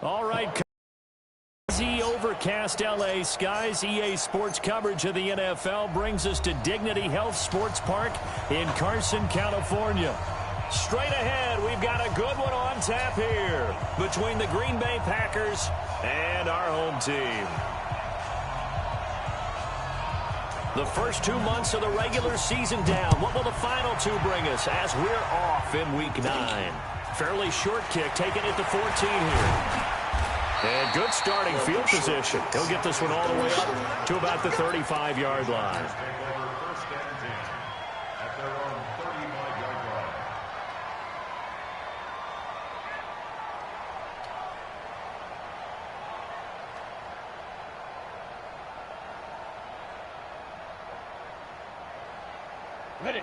All right. Cozy overcast LA skies. EA Sports coverage of the NFL brings us to Dignity Health Sports Park in Carson, California. Straight ahead, we've got a good one on tap here between the Green Bay Packers and our home team. The first 2 months of the regular season down. What will the final two bring us as we're off in Week 9? Fairly short kick, taking it to 14 here. And good starting field position. He'll get this one all the way up to about the 35-yard line.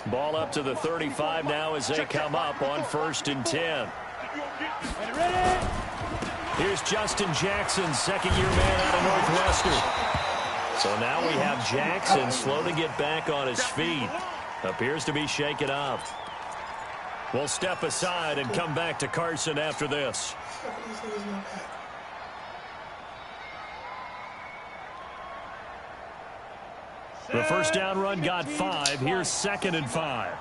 Ball up to the 35 now as they come up on 1st and 10. Here's Justin Jackson, second-year man out of Northwestern. So now we have Jackson slow to get back on his feet. Appears to be shaken up. We'll step aside and come back to Carson after this. The first down run got 5. Here's 2nd and 5.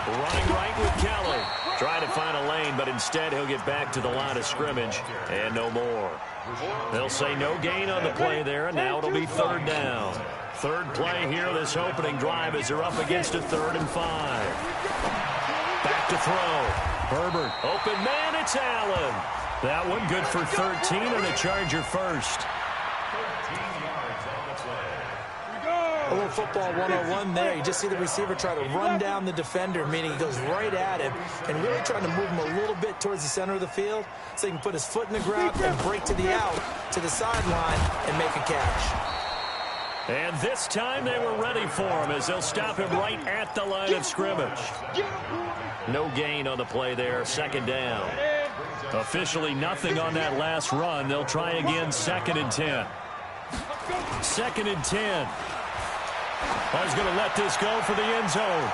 Running right with Kelly. Trying to find a lane, but instead he'll get back to the line of scrimmage and no more. They'll say no gain on the play there, and now it'll be 3rd down. Third play here this opening drive as they're up against a 3rd and 5. Back to throw. Herbert. Open man, it's Allen. That one good for 13 and a Charger first. A little football 101 there. You just see the receiver try to run down the defender, meaning he goes right at him and really trying to move him a little bit towards the center of the field so he can put his foot in the ground and break to the out, to the sideline, and make a catch. And this time they were ready for him as they'll stop him right at the line of scrimmage. No gain on the play there, 2nd down. Officially nothing on that last run. They'll try again, 2nd and 10. 2nd and 10. I was going to let this go for the end zone.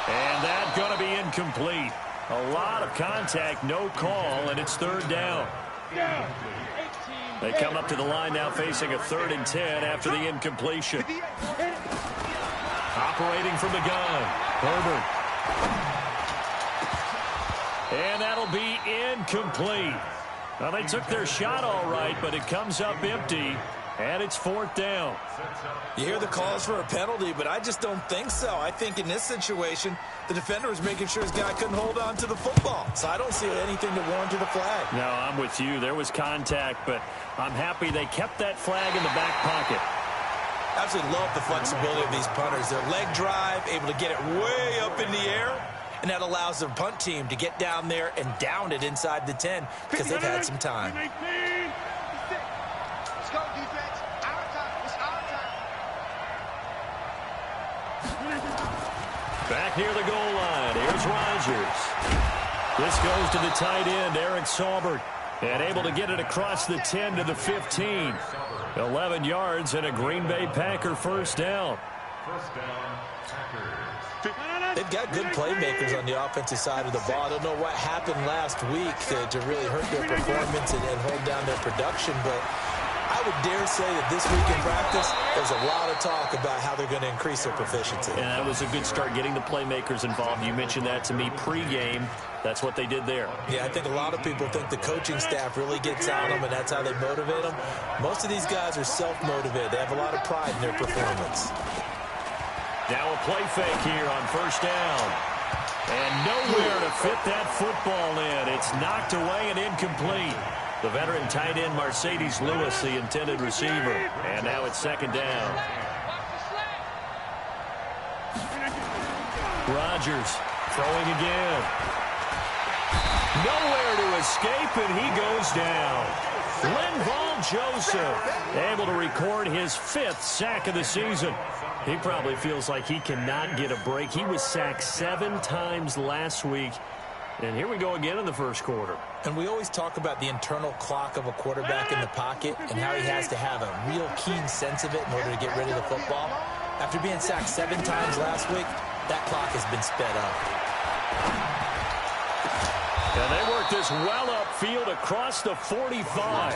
And that's going to be incomplete. A lot of contact, no call, and it's 3rd down. They come up to the line now facing a 3rd and 10 after the incompletion. Operating from the gun, Herbert. And that'll be incomplete. Well, they took their shot all right, but it comes up empty. And it's 4th down. You hear the calls for a penalty, but I just don't think so. I think in this situation, the defender was making sure his guy couldn't hold on to the football. So I don't see anything to warrant a flag. No, I'm with you. There was contact, but I'm happy they kept that flag in the back pocket. Absolutely love the flexibility of these punters. Their leg drive, able to get it way up in the air, and that allows their punt team to get down there and down it inside the 10 because they've had some time. Back near the goal line. Here's Rodgers. This goes to the tight end, Eric Saubert. And able to get it across the 10 to the 15. 11 yards and a Green Bay Packer first down. They've got good playmakers on the offensive side of the ball. I don't know what happened last week to really hurt their performance and hold down their production, but I would dare say that this week in practice, there's a lot of talk about how they're going to increase their proficiency. And that was a good start getting the playmakers involved. You mentioned that to me pregame. That's what they did there. Yeah, I think a lot of people think the coaching staff really gets on them, and that's how they motivate them. Most of these guys are self-motivated. They have a lot of pride in their performance. Now a play fake here on 1st down. And nowhere to fit that football in. It's knocked away and incomplete. The veteran tight end, Mercedes Lewis, the intended receiver. And now it's 2nd down. Rodgers throwing again. Nowhere to escape, and he goes down. Linval Joseph able to record his 5th sack of the season. He probably feels like he cannot get a break. He was sacked 7 times last week. And here we go again in the first quarter. And we always talk about the internal clock of a quarterback in the pocket and how he has to have a real keen sense of it in order to get rid of the football. After being sacked 7 times last week, that clock has been sped up. And they work this well upfield across the 45.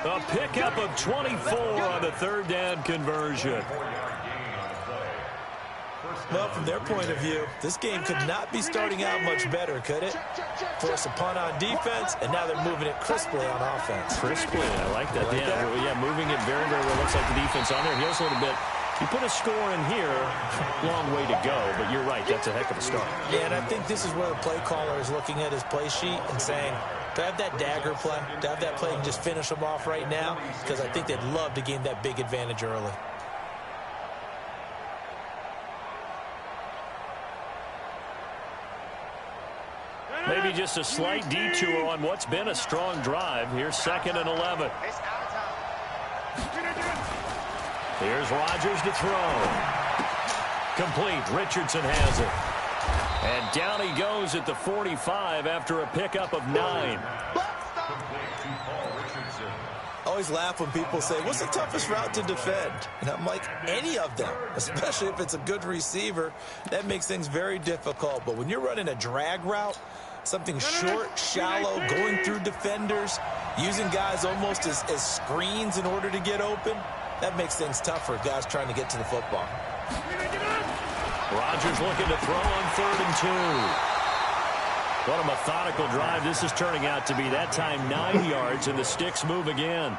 A pickup of 24 on the third down conversion. Well, from their point of view, this game could not be starting out much better, could it? Force a punt on defense, and now they're moving it crisply on offense. Crisply, I like that. Yeah, moving it very, very well. Looks like the defense on there. Heels a little bit. You put a score in here, long way to go, but you're right, that's a heck of a start. Yeah, and I think this is where the play caller is looking at his play sheet and saying, do I have that dagger play? Do I have that play and just finish them off right now? Because I think they'd love to gain that big advantage early. Maybe just a slight detour on what's been a strong drive. Here's 2nd and 11. Here's Rodgers to throw. Complete. Richardson has it. And down he goes at the 45 after a pickup of 9. I always laugh when people say, what's the toughest route to defend? And I'm like, any of them, especially if it's a good receiver. That makes things very difficult. But when you're running a drag route, something short, shallow, going through defenders, using guys almost as screens in order to get open, that makes things tough for guys trying to get to the football. Rodgers looking to throw on 3rd and 2. What a methodical drive this is turning out to be. That time 9 yards, and the sticks move again.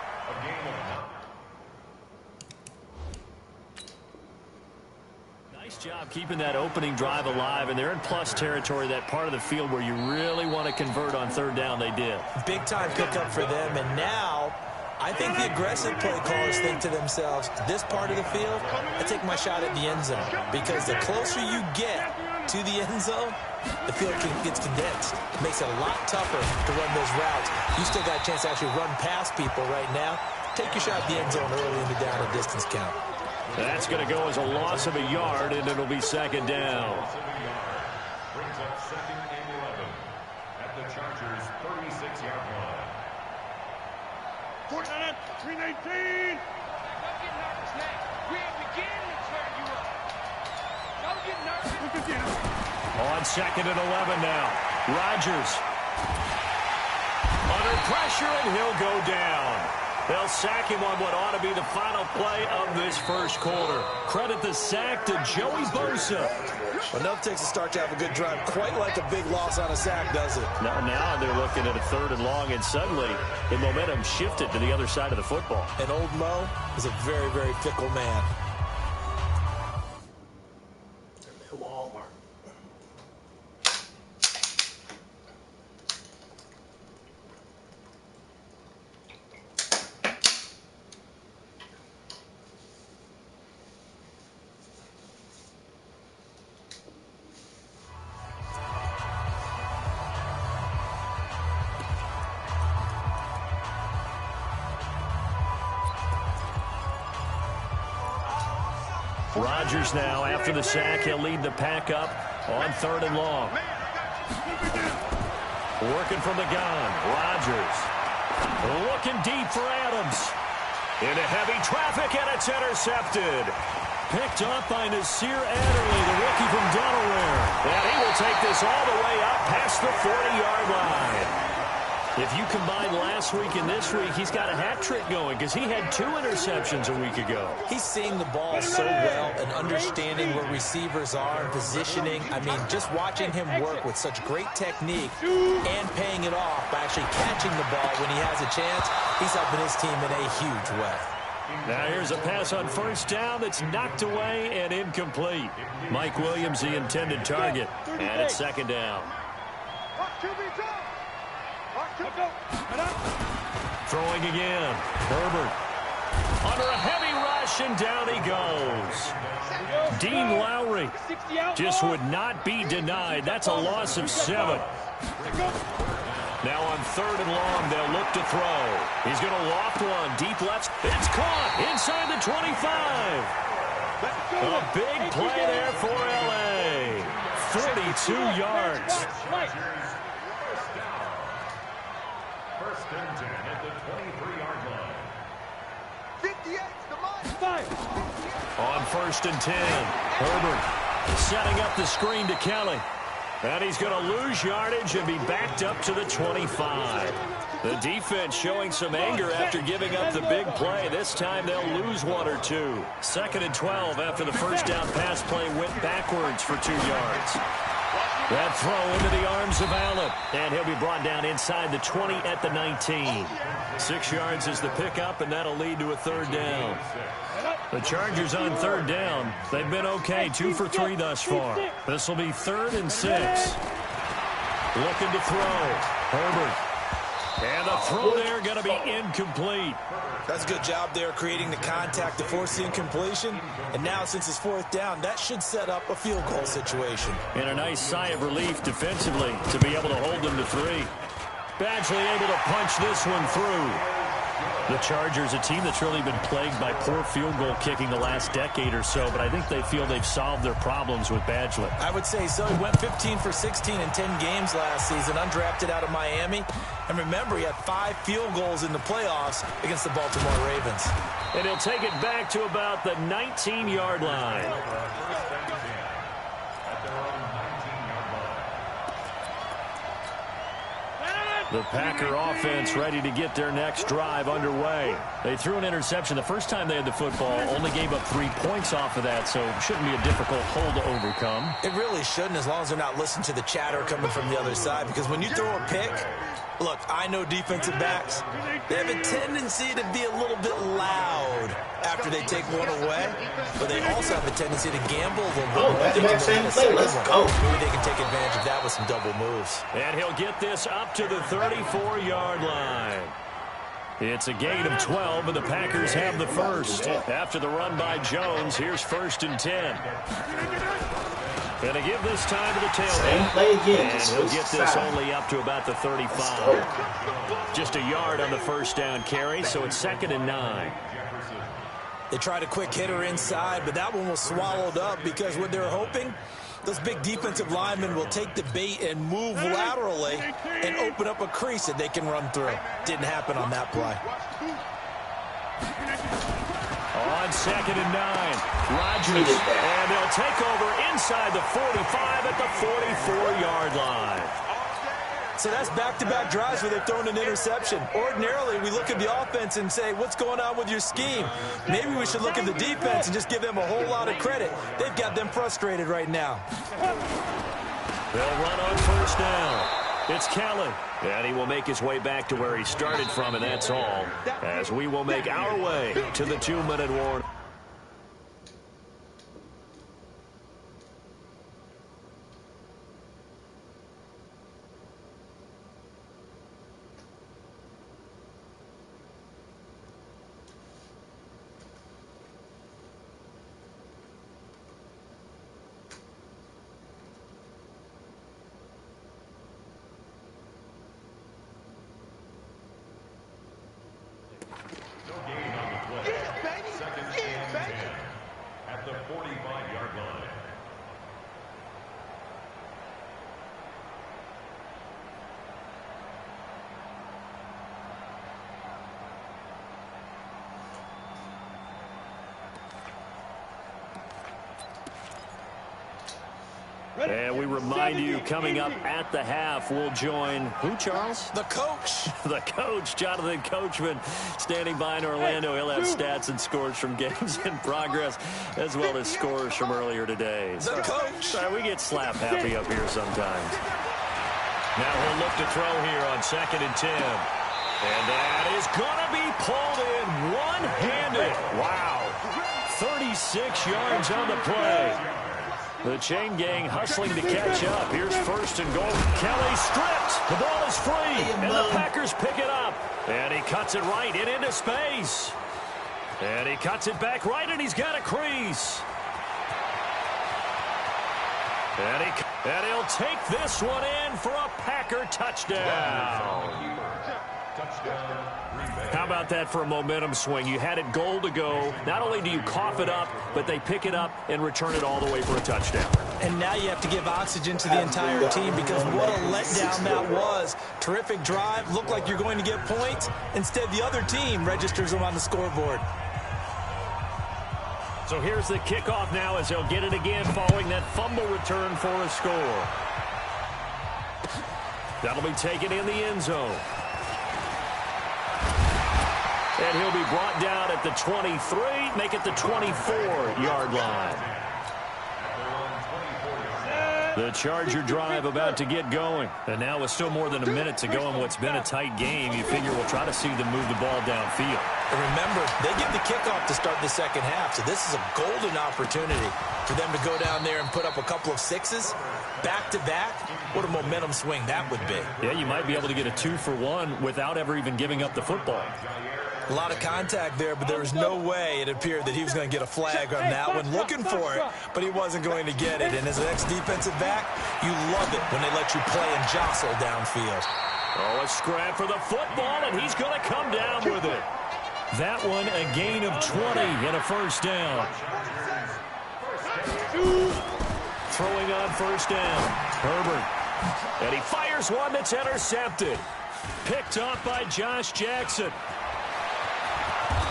Nice job keeping that opening drive alive, and they're in plus territory, that part of the field where you really want to convert on 3rd down. They did. Big time pickup for them, and now I think the aggressive play callers think to themselves, this part of the field, I take my shot at the end zone. Because the closer you get to the end zone, the field gets condensed. It makes it a lot tougher to run those routes. You still got a chance to actually run past people right now. Take your shot at the end zone early in the down and distance count. That's going to go as a loss of a yard, and it'll be 2nd down. Brings up 2nd and 11 at the Chargers' 36-yard line. 319. Don't get nervous now. We're beginning to turn you up. Don't get nervous. On 2nd and 11 now. Rodgers under pressure, and he'll go down. They'll sack him on what ought to be the final play of this first quarter. Credit the sack to Joey Bosa. Enough takes a start to have a good drive. Quite like a big loss on a sack, does it? Now they're looking at a 3rd and long, and suddenly the momentum shifted to the other side of the football. And old Mo is a very, very fickle man. Rodgers now, after the sack, he'll lead the pack up on 3rd and long. Working from the gun, Rodgers. Looking deep for Adams. Into heavy traffic, and it's intercepted. Picked up by Nasir Adderley, the rookie from Delaware. And he will take this all the way up past the 40-yard line. If you combine last week and this week, he's got a hat trick going because he had 2 interceptions a week ago. He's seeing the ball so well and understanding where receivers are and positioning. I mean, just watching him work with such great technique and paying it off by actually catching the ball when he has a chance, he's helping his team in a huge way. Now here's a pass on 1st down that's knocked away and incomplete. Mike Williams, the intended target, and it's 2nd down. Throwing again. Herbert under a heavy rush, and down he goes. Dean Lowry just would not be denied. That's a loss of 7. Now on 3rd and long, they'll look to throw. He's going to loft one. Deep left. It's caught inside the 25. A big play there for L.A. 42 yards. First and 10 at the 23-yard line. 58 to the 5. On 1st and 10, Herbert setting up the screen to Kelly. And he's going to lose yardage and be backed up to the 25. The defense showing some anger after giving up the big play. This time they'll lose 1 or 2. 2nd and 12 after the first down pass play went backwards for 2 yards. That throw into the arms of Allen. And he'll be brought down inside the 20 at the 19. 6 yards is the pickup, and that'll lead to a 3rd down. The Chargers on 3rd down. They've been okay, 2 for 3 thus far. This will be 3rd and 6. Looking to throw. Herbert. And the throw there going to be incomplete. That's a good job there creating the contact to force the incompletion. And now since it's 4th down, that should set up a field goal situation. And a nice sigh of relief defensively to be able to hold them to 3. Badgley able to punch this one through. The Chargers, a team that's really been plagued by poor field goal kicking the last decade or so, but I think they feel they've solved their problems with Badgley. I would say so. He went 15 for 16 in 10 games last season, undrafted out of Miami. And remember, he had 5 field goals in the playoffs against the Baltimore Ravens. And he'll take it back to about the 19-yard line. The Packer offense ready to get their next drive underway. They threw an interception the first time they had the football, only gave up 3 points off of that, so it shouldn't be a difficult hole to overcome. It really shouldn't, as long as they're not listening to the chatter coming from the other side, because when you throw a pick, look, I know defensive backs, they have a tendency to be a little bit loud after they take one away, but they also have a tendency to gamble a little bit. Oh, back-to-back same play. Let's go. Maybe they can take advantage of that with some double moves. And he'll get this up to the 34-yard line. It's a gain of 12, and the Packers have the first. After the run by Jones, here's 1st and 10. Going to give this time to the tailback. Play again. And he'll get this only up to about the 35. Just a yard on the first down carry, so it's 2nd and 9. They tried a quick hitter inside, but that one was swallowed up because what they're hoping, those big defensive linemen will take the bait and move laterally and open up a crease that they can run through. Didn't happen on that play. On 2nd and 9, Rodgers, and they'll take over inside the 45 at the 44-yard line. So that's back-to-back drives where they've thrown an interception. Ordinarily, we look at the offense and say, what's going on with your scheme? Maybe we should look at the defense and just give them a whole lot of credit. They've got them frustrated right now. They'll run on 1st down. It's Kelly, and he will make his way back to where he started from, and that's all, as we will make our way to the 2-minute warning. At the 45-yard line. And we remind you, coming up at the half, we'll join who, Charles? The coach. The coach, Jonathan Coachman, standing by in Orlando. He'll have stats and scores from games in progress, as well as scores from earlier today. The coach. Sorry, we get slap happy up here sometimes. Now he'll look to throw here on 2nd and 10. And that is going to be pulled in one-handed. Wow. 36 yards on the play. The chain gang hustling to catch up. Here's 1st and goal. Kelly stripped. The ball is free, and the Packers pick it up. And he cuts it right and into space. And he cuts it back right, and he's got a crease. And he'll take this one in for a Packer touchdown. How about that for a momentum swing? You had it goal to go. Not only do you cough it up, but they pick it up and return it all the way for a touchdown. And now you have to give oxygen to the entire team because what a letdown that was. Terrific drive. Looked like you're going to get points. Instead, the other team registers them on the scoreboard. So here's the kickoff now as they'll get it again following that fumble return for a score. That'll be taken in the end zone. And he'll be brought down at the 23, make it the 24-yard line. The Charger drive about to get going. And now with still more than a minute to go in what's been a tight game, you figure we'll try to see them move the ball downfield. And remember, they get the kickoff to start the second half, so this is a golden opportunity for them to go down there and put up a couple of sixes back-to-back. What a momentum swing that would be. Yeah, you might be able to get a 2-for-1 without ever even giving up the football. A lot of contact there, but there was no way it appeared that he was going to get a flag on that one. Looking for it, but he wasn't going to get it. And as an ex-defensive back, you love it when they let you play and jostle downfield. Oh, a scrap for the football, and he's going to come down with it. That one, a gain of 20 and a first down. Throwing on first down. Herbert. And he fires one that's intercepted. Picked up by Josh Jackson.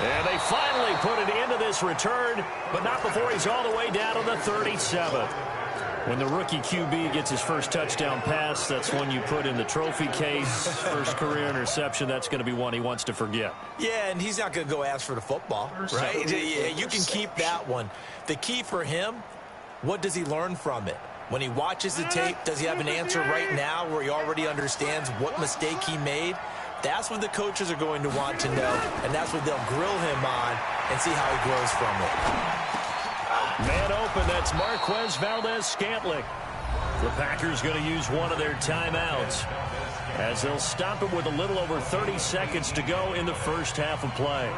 And they finally put it into this return, but not before he's all the way down to the 37th. When the rookie QB gets his first touchdown pass, that's one you put in the trophy case. First career interception, that's going to be one he wants to forget. Yeah, and he's not going to go ask for the football, right? Yeah, you can keep that one. The key for him, what does he learn from it? When he watches the tape, does he have an answer right now where he already understands what mistake he made? That's what the coaches are going to want to know, and that's what they'll grill him on and see how he grows from it. Man open, that's Marquez Valdez-Scantling. The Packers going to use one of their timeouts as they'll stop it with a little over 30 seconds to go in the first half of play.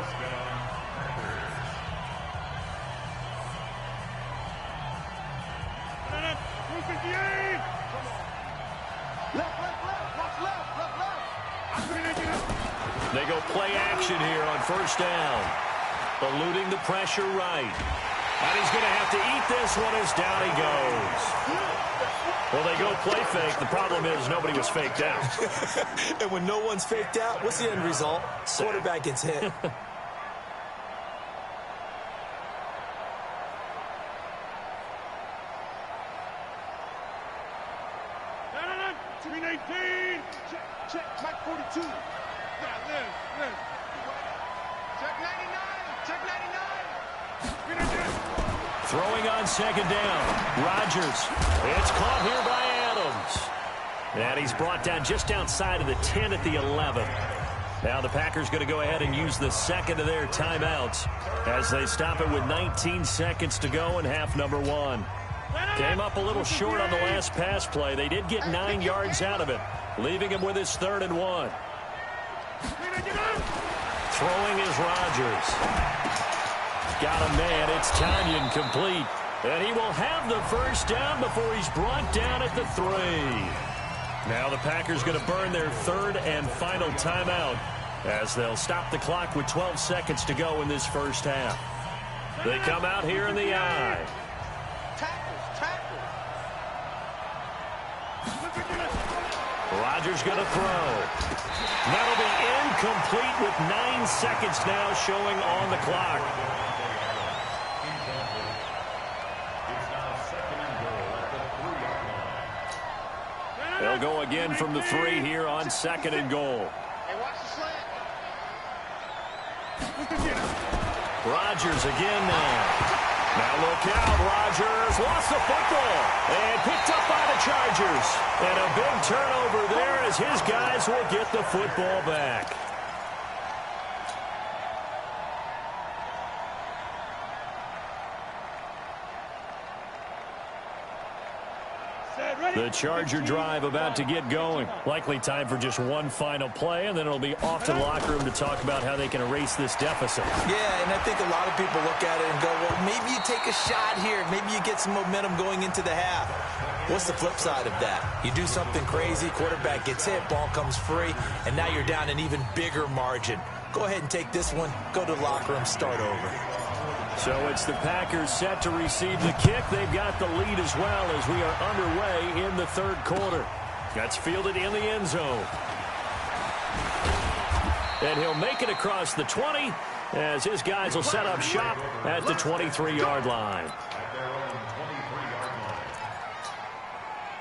They go play action here on first down. Eluding the pressure right. And he's going to have to eat this one as down he goes. Well, they go play fake. The problem is nobody was faked out. And when no one's faked out, what's the end result? Quarterback gets hit. Check, Mike 42. Yeah, live. Check 99, check 99. Throwing on second down. Rodgers. It's caught here by Adams. And he's brought down just outside of the 10 at the 11. Now the Packers going to go ahead and use the second of their timeouts as they stop it with 19 seconds to go in half number one. Came up a little short on the last pass play. They did get 9 yards out of it, leaving him with his 3rd and 1. Throwing is Rodgers. Got a man. It's Tanyan complete. And he will have the first down before he's brought down at the 3. Now the Packers going to burn their 3rd and final timeout as they'll stop the clock with 12 seconds to go in this first half. They come out here in the I. Rodgers going to throw. That'll be incomplete with 9 seconds now showing on the clock. They'll go again from the 3 here on 2nd and goal. Rodgers again now. Now look out, Rodgers lost the football and picked up by the Chargers. And a big turnover there as his guys will get the football back. The Charger drive about to get going. Likely time for just one final play, and then it'll be off to the locker room to talk about how they can erase this deficit. Yeah, and I think a lot of people look at it and go, well, maybe you take a shot here. Maybe you get some momentum going into the half. What's the flip side of that? You do something crazy, quarterback gets hit, ball comes free, and now you're down an even bigger margin. Go ahead and take this one, go to the locker room, start over. So it's the Packers set to receive the kick. They've got the lead as well as we are underway in the 3rd quarter. That's fielded in the end zone. And he'll make it across the 20 as his guys will set up shop at the 23-yard line.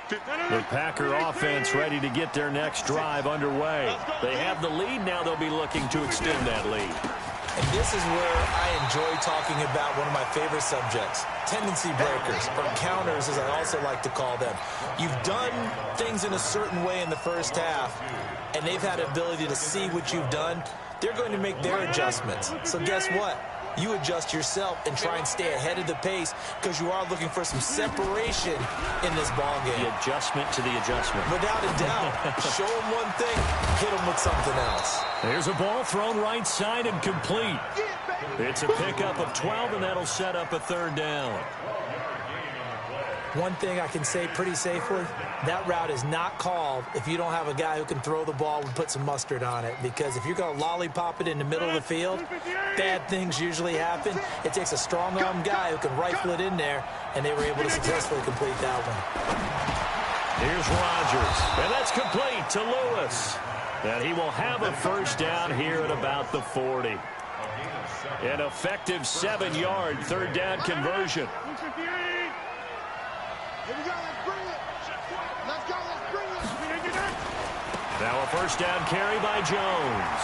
The Packer offense ready to get their next drive underway. They have the lead. Now they'll be looking to extend that lead. And this is where I enjoy talking about one of my favorite subjects, tendency breakers, or counters as I also like to call them. You've done things in a certain way in the first half, and they've had the ability to see what you've done. They're going to make their adjustments. So guess what? You adjust yourself and try and stay ahead of the pace because you are looking for some separation in this ball game. The adjustment to the adjustment. Without a doubt. Show them one thing, hit them with something else. There's a ball thrown right side and complete. It's a pickup of 12, and that'll set up a third down. One thing I can say pretty safely, that route is not called if you don't have a guy who can throw the ball and put some mustard on it. Because if you're going to lollipop it in the middle of the field, bad things usually happen. It takes a strong-arm guy who can rifle it in there, and they were able to successfully complete that one. Here's Rodgers, and that's complete to Lewis. And he will have a first down here at about the 40. An effective 7-yard third down conversion. Now a first down carry by Jones.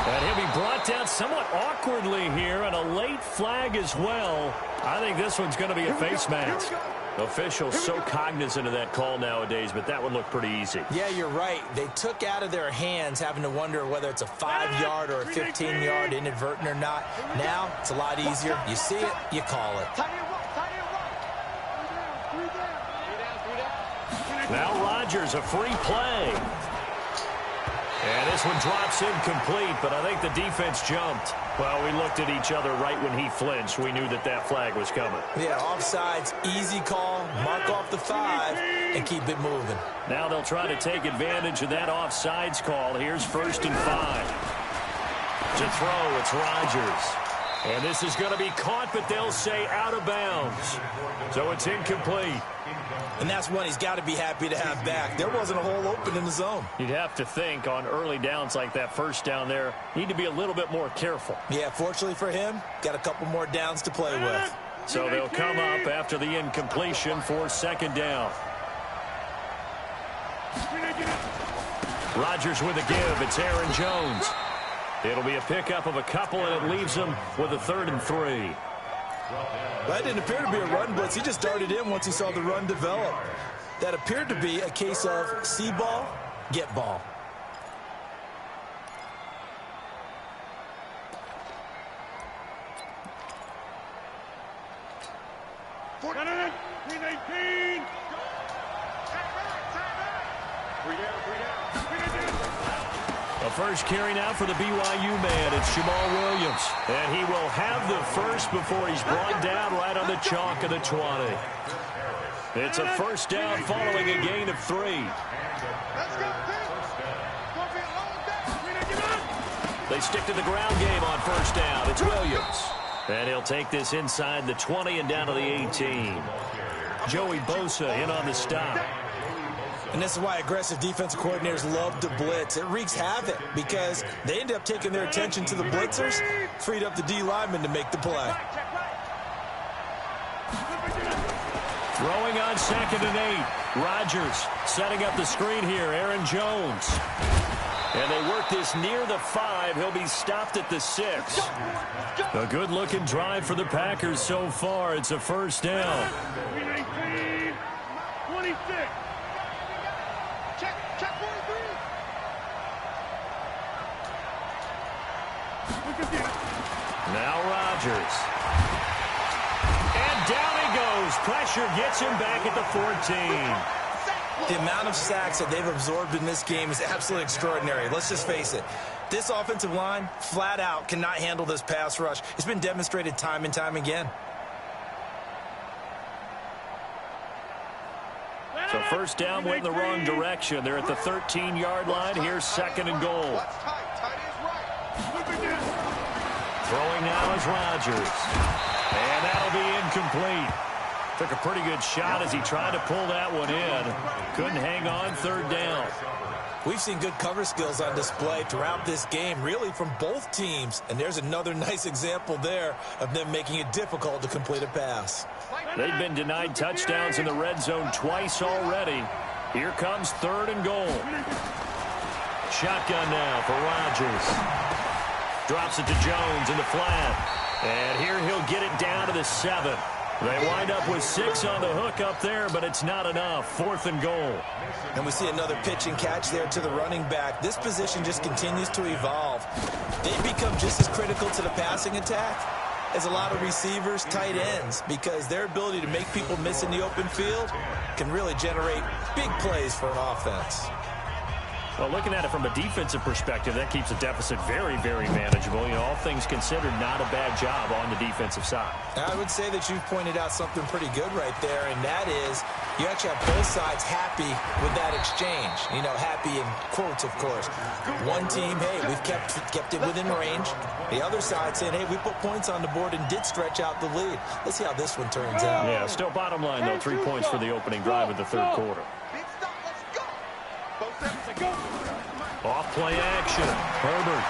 And he'll be brought down somewhat awkwardly here, and a late flag as well. I think this one's going to be a face mask. Officials so cognizant of that call nowadays, but that would look pretty easy. Yeah, you're right. They took out of their hands having to wonder whether it's a 5-yard or a 15-yard inadvertent or not. Now it's a lot easier. You see it, you call it. Now Rodgers, a free play. And this one drops incomplete, but I think the defense jumped. Well, we looked at each other right when he flinched. We knew that that flag was coming. Yeah, offsides, easy call, mark off the 5, and keep it moving. Now they'll try to take advantage of that offsides call. Here's 1st and 5. To throw, it's Rodgers. And this is going to be caught, but they'll say out of bounds. So it's incomplete. And that's one he's got to be happy to have back. There wasn't a hole open in the zone. You'd have to think on early downs like that first down there, need to be a little bit more careful. Yeah, fortunately for him, got a couple more downs to play with. So they'll come up after the incompletion for 2nd down. Rodgers with a give. It's Aaron Jones. It'll be a pickup of a couple, and it leaves them with a 3rd and 3. That didn't appear to be a run blitz. He just darted in once he saw the run develop. That appeared to be a case of see ball, get ball. The first carry now for the BYU man. It's Jamal Williams. And he will have the first before he's brought down right on the chalk of the 20. It's a first down following a gain of 3. They stick to the ground game on first down. It's Williams. And he'll take this inside the 20 and down to the 18. Joey Bosa in on the stop. And this is why aggressive defensive coordinators love to blitz. It wreaks havoc because they end up taking their attention to the blitzers, freed up the D lineman to make the play. Throwing on 2nd and 8. Rodgers setting up the screen here. Aaron Jones. And they work this near the 5. He'll be stopped at the 6. A good-looking drive for the Packers so far. It's a first down. 26. Now Rodgers. And down he goes. Pressure gets him back at the 14. The amount of sacks that they've absorbed in this game is absolutely extraordinary. Let's just face it. This offensive line, flat out, cannot handle this pass rush. It's been demonstrated time and time again. So first down went in the wrong direction. They're at the 13-yard line. Here's 2nd and goal. Throwing now is Rodgers. And that'll be incomplete. Took a pretty good shot as he tried to pull that one in. Couldn't hang on 3rd down. We've seen good cover skills on display throughout this game, really from both teams. And there's another nice example there of them making it difficult to complete a pass. They've been denied touchdowns in the red zone twice already. Here comes 3rd and goal. Shotgun now for Rodgers. Drops it to Jones in the flat. And here he'll get it down to the 7. They wind up with 6 on the hook up there, but it's not enough. 4th and goal. And we see another pitch and catch there to the running back. This position just continues to evolve. They've become just as critical to the passing attack as a lot of receivers, tight ends, because their ability to make people miss in the open field can really generate big plays for an offense. Well, looking at it from a defensive perspective, that keeps the deficit very, very manageable. You know, all things considered, not a bad job on the defensive side. I would say that you've pointed out something pretty good right there, and that is you actually have both sides happy with that exchange. You know, happy in quotes, of course. One team, hey, we've kept it within range. The other side saying, hey, we put points on the board and did stretch out the lead. Let's see how this one turns out. Yeah, still bottom line, though, 3 points for the opening drive of the 3rd quarter. Off play action. Herbert.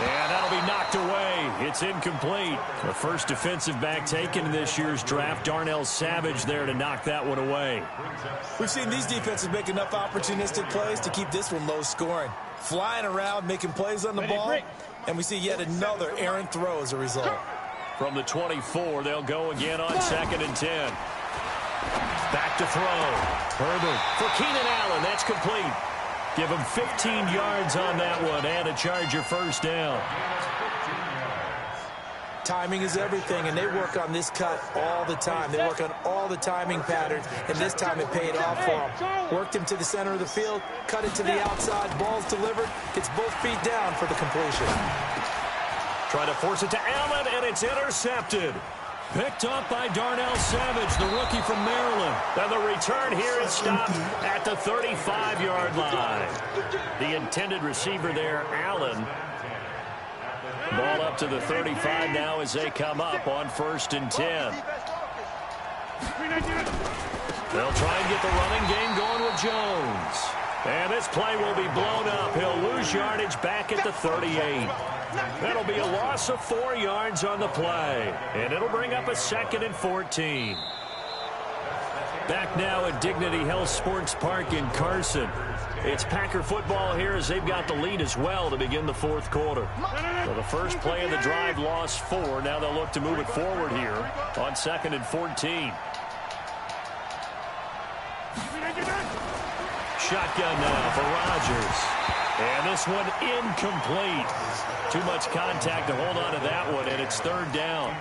And that'll be knocked away. It's incomplete. The first defensive back taken in this year's draft. Darnell Savage there to knock that one away. We've seen these defenses make enough opportunistic plays to keep this one low scoring. Flying around, making plays on the ball. And we see yet another errant throw as a result. From the 24, they'll go again on 2nd and 10. Back to throw. Herbert for Keenan Allen. That's complete. Give him 15 yards on that one and a Charger first down. Timing is everything, and they work on this cut all the time. They work on all the timing patterns, and this time it paid off for them. Worked him to the center of the field, cut it to the outside, ball's delivered, gets both feet down for the completion. Trying to force it to Allen, and it's intercepted. Picked up by Darnell Savage, the rookie from Maryland. And the return here is stopped at the 35-yard line. The intended receiver there, Allen. Ball up to the 35 now as they come up on 1st and 10. They'll try and get the running game going with Jones. And this play will be blown up. He'll lose yardage back at the 38. That'll be a loss of 4 yards on the play. And it'll bring up a 2nd and 14. Back now at Dignity Health Sports Park in Carson. It's Packer football here as they've got the lead as well to begin the 4th quarter. So the first play of the drive lost 4. Now they'll look to move it forward here on 2nd and 14. Shotgun now for Rodgers. And this one incomplete. Too much contact to hold on to that one, and it's 3rd down.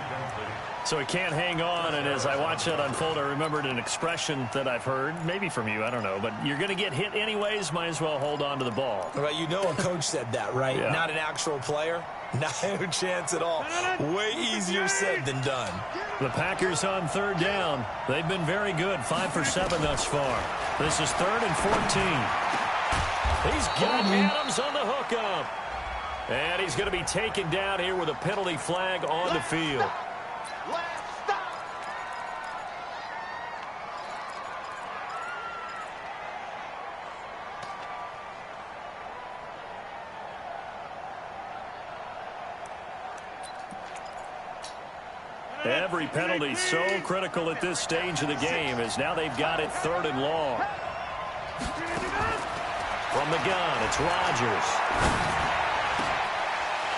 So he can't hang on, and as I watch that unfold, I remembered an expression that I've heard, maybe from you, I don't know, but you're going to get hit anyways, might as well hold on to the ball. Well, you know a coach said that, right? Yeah. Not an actual player. Not a chance at all. Way easier said than done. The Packers on 3rd down. They've been very good, 5 for 7 thus far. This is 3rd and 14. He's got Adams on the hookup. And he's going to be taken down here with a penalty flag on the field. Every penalty so critical at this stage of the game as now they've got it 3rd and long. From the gun, it's Rodgers.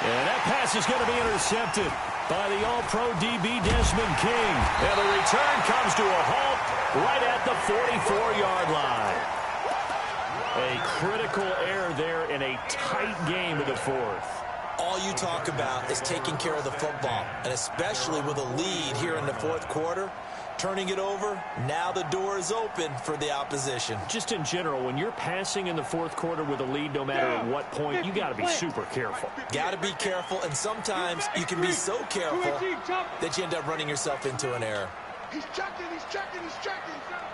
And that pass is going to be intercepted by the All-Pro DB Desmond King. And the return comes to a halt right at the 44-yard line. A critical error there in a tight game of the 4th. All you talk about is taking care of the football, and especially with a lead here in the 4th quarter, turning it over, now the door is open for the opposition. Just in general, when you're passing in the 4th quarter with a lead, no matter at what point, you got to be super careful. Got to be careful, and sometimes you can be so careful that you end up running yourself into an error. He's checking.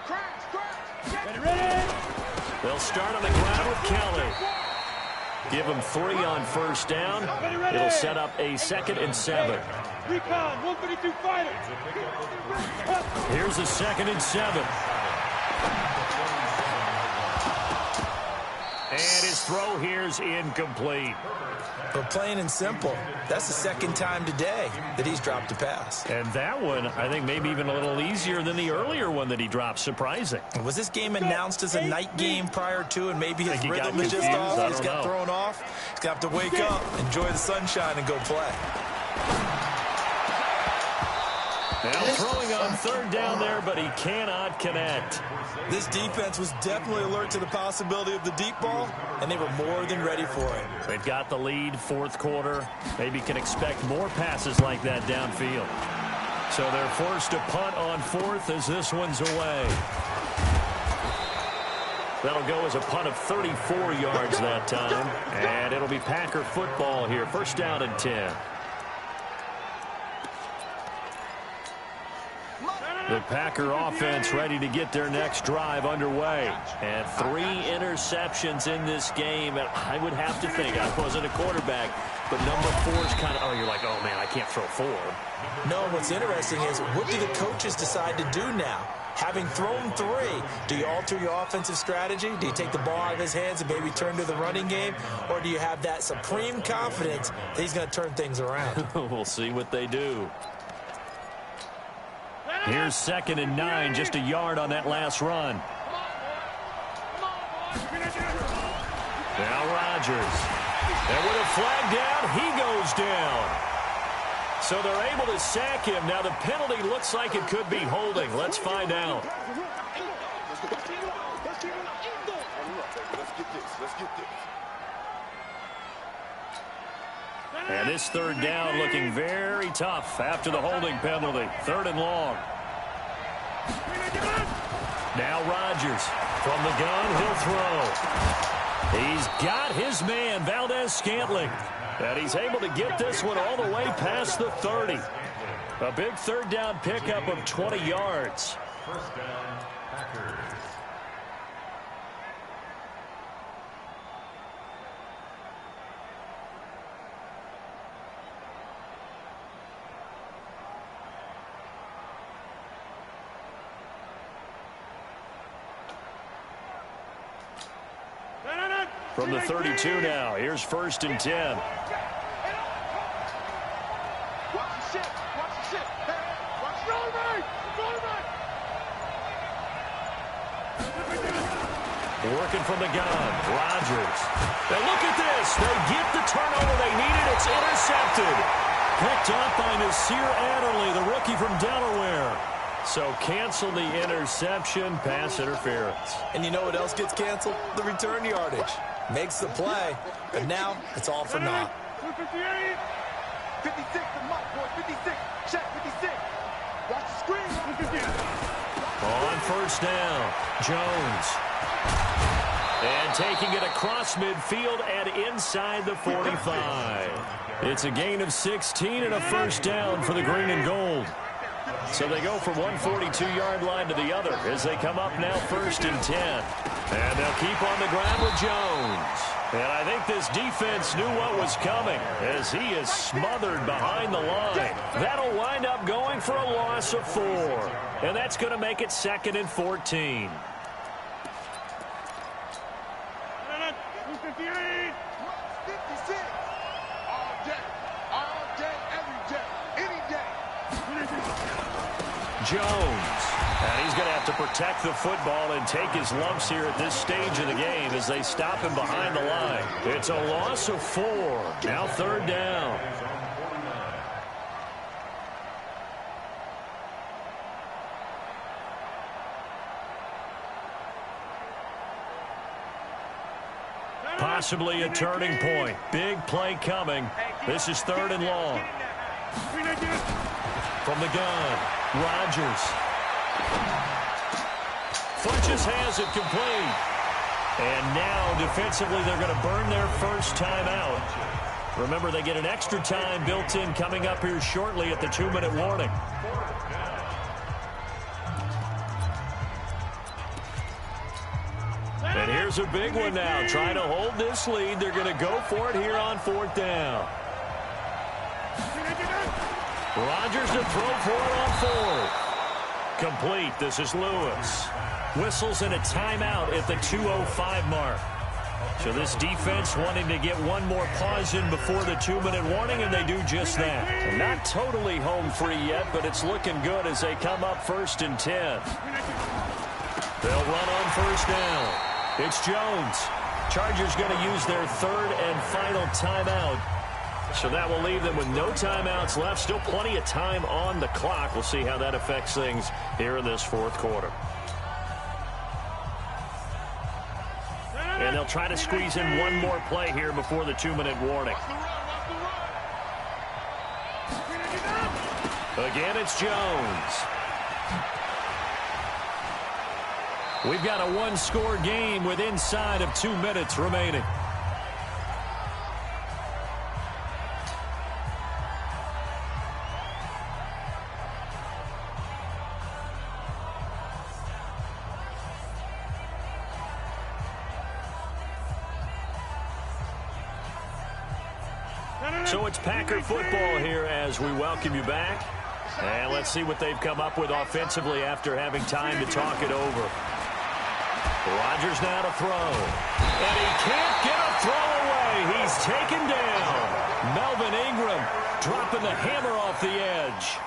Crash. Ready. They'll start on the ground with Kelly. Give him 3 on 1st down. It'll set up a 2nd and 7. Recon, 132 fighter. Here's a 2nd and 7. And his throw here's incomplete. But plain and simple, that's the second time today that he's dropped a pass. And that one, I think, maybe even a little easier than the earlier one that he dropped. Surprising. Was this game announced as a night game prior to, and maybe his rhythm is just confused. off? He's got thrown off. He's going to have to wake up, enjoy the sunshine, and go play. Now throwing on third down there, but he cannot connect. This defense was definitely alert to the possibility of the deep ball, and they were more than ready for it. They've got the lead, fourth quarter. Maybe can expect more passes like that downfield. So they're forced to punt on fourth as this one's away. That'll go as a punt of 34 yards that time. And it'll be Packer football here. First down and 10. The Packer offense ready to get their next drive underway. And 3 interceptions in this game. And I would have to think, I wasn't a quarterback, but number 4's kind of, you're like, oh, man, I can't throw 4. No, what's interesting is, what do the coaches decide to do now? Having thrown 3, do you alter your offensive strategy? Do you take the ball out of his hands and maybe turn to the running game? Or do you have that supreme confidence that he's going to turn things around? We'll see what they do. Here's 2nd and 9, just a yard on that last run. Now Rodgers. And with a flag down, he goes down. So they're able to sack him. Now the penalty looks like it could be holding. Let's find out. And this third down looking very tough after the holding penalty. 3rd and long. Now Rodgers from the gun, he'll throw. He's got his man, Valdez-Scantling. And he's able to get this one all the way past the 30. A big third down pickup of 20 yards. First down, Packers. From the 32 now, here's 1st and 10. Working from the gun, Rodgers. And look at this. They get the turnover they needed. It's intercepted. Picked up by Nasir Adderley, the rookie from Delaware. So cancel the interception, pass interference. And you know what else gets canceled? The return yardage. Makes the play, but now it's all for naught. 56 to Mike, boy. 56. Check 56. Watch the screen. On first down, Jones. And taking it across midfield and inside the 45. It's a gain of 16 and a first down for the green and gold. So they go from one 42-yard line to the other as they come up now 1st and 10. And they'll keep on the ground with Jones. And I think this defense knew what was coming as he is smothered behind the line. That'll wind up going for a loss of 4. And that's going to make it 2nd and 14. 56. All day, every day, any day. Jones. And he's going to have to protect the football and take his lumps here at this stage of the game as they stop him behind the line. It's a loss of 4. Now 3rd down. Possibly a turning point. Big play coming. This is 3rd and long. From the gun, Rodgers. Funches has it complete. And now, defensively, they're going to burn their first time out. Remember, they get an extra time built in coming up here shortly at the 2-minute warning. And here's a big one now. Trying to hold this lead. They're going to go for it here on 4th down. Rodgers to throw for it on 4th. Complete. This is Lewis. Whistles and a timeout at the 2:05 mark. So this defense wanting to get one more pause in before the 2-minute warning, and they do just that. And not totally home free yet, but it's looking good as they come up 1st and 10. They'll run on 1st down. It's Jones. Chargers going to use their 3rd and final timeout. So that will leave them with no timeouts left. Still plenty of time on the clock. We'll see how that affects things here in this 4th quarter. And they'll try to squeeze in one more play here before the 2-minute warning. Again, it's Jones. We've got a one-score game with inside of 2 minutes remaining. So it's Packer football here as we welcome you back. And let's see what they've come up with offensively after having time to talk it over. Rodgers now to throw. And he can't get a throw away. He's taken down. Melvin Ingram dropping the hammer off the edge.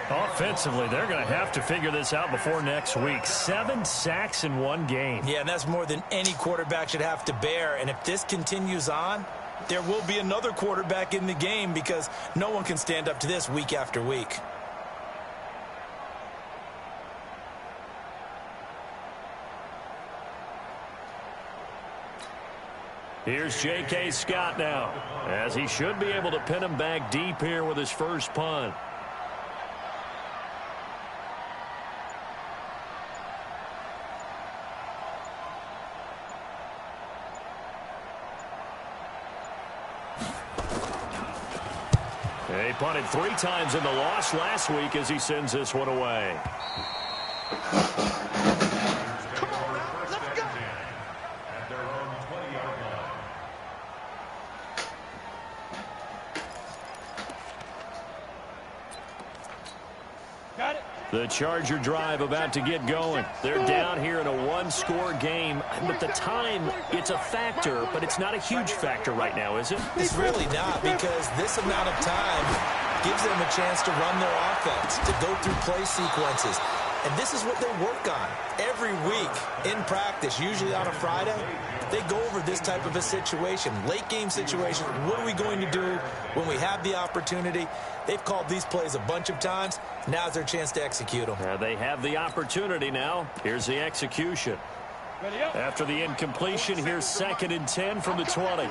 Offensively, they're going to have to figure this out before next week. 7 sacks in one game. Yeah, and that's more than any quarterback should have to bear. And if this continues on, there will be another quarterback in the game because no one can stand up to this week after week. Here's J.K. Scott now, as he should be able to pin him back deep here with his first punt. He punted 3 times in the loss last week as he sends this one away. The Charger drive about to get going. They're down here in a one-score game. But the time, it's a factor, but it's not a huge factor right now, is it? It's really not, because this amount of time gives them a chance to run their offense, to go through play sequences. And this is what they work on every week in practice, usually on a Friday. They go over this type of a situation, late game situation. What are we going to do when we have the opportunity? They've called these plays a bunch of times. Now's their chance to execute them. They have the opportunity now. Here's the execution. After the incompletion, here's 2nd and 10 from the 20.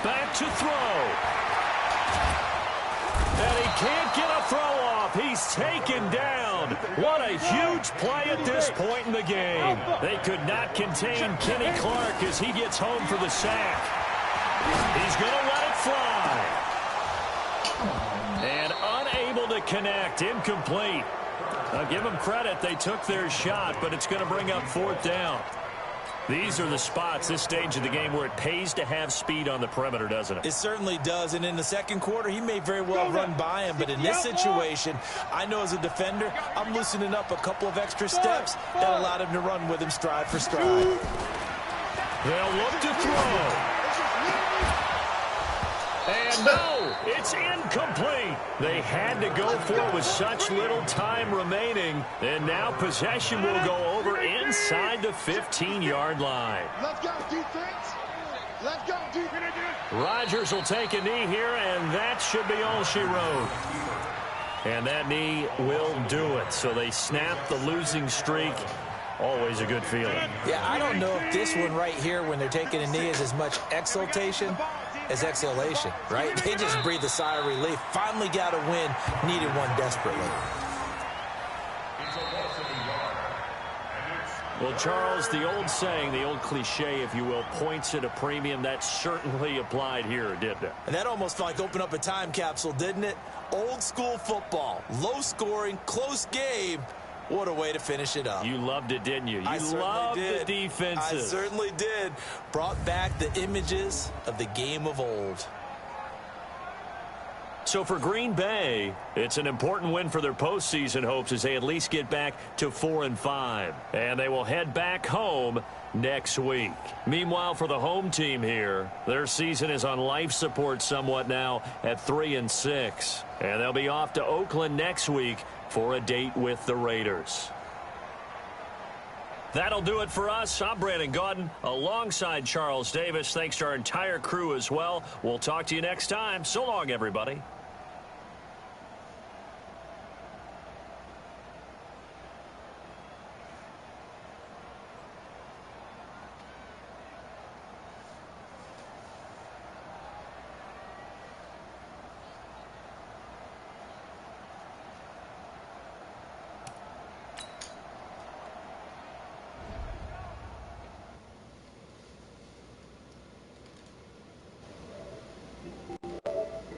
Back to throw. And he can't get a throw off. He's taken down. What a huge play at this point in the game. They could not contain Kenny Clark as he gets home for the sack. He's going to let it fly. And unable to connect. Incomplete. I'll give them credit. They took their shot, but it's going to bring up 4th down. These are the spots, this stage of the game, where it pays to have speed on the perimeter, doesn't it? It certainly does, and in the second quarter, he may very well run by him, but in this situation, I know as a defender, I'm loosening up a couple of extra steps that allowed him to run with him stride for stride. They'll look to throw. And no, it's incomplete. They had to go for it with such little time remaining. And now possession will go over inside the 15-yard line. Let's go, defense. Let's go, defense. Rodgers will take a knee here, and that should be all she wrote. And that knee will do it. So they snap the losing streak. Always a good feeling. Yeah, I don't know if this one right here, when they're taking a knee, is as much exultation as exhalation, right? They just breathe a sigh of relief. Finally got a win, needed one desperately. Well, Charles, the old saying, the old cliche, if you will, points at a premium. That certainly applied here, didn't it? And that almost felt like opened up a time capsule, didn't it? Old school football, low scoring, close game. What a way to finish it up. You loved it, didn't you? You loved the defenses. I certainly did. Brought back the images of the game of old. So for Green Bay, it's an important win for their postseason hopes as they at least get back to 4-5. And they will head back home next week. Meanwhile, for the home team here, their season is on life support somewhat now at 3-6. And they'll be off to Oakland next week for a date with the Raiders. That'll do it for us. I'm Brandon Gaudin alongside Charles Davis. Thanks to our entire crew as well. We'll talk to you next time. So long, everybody.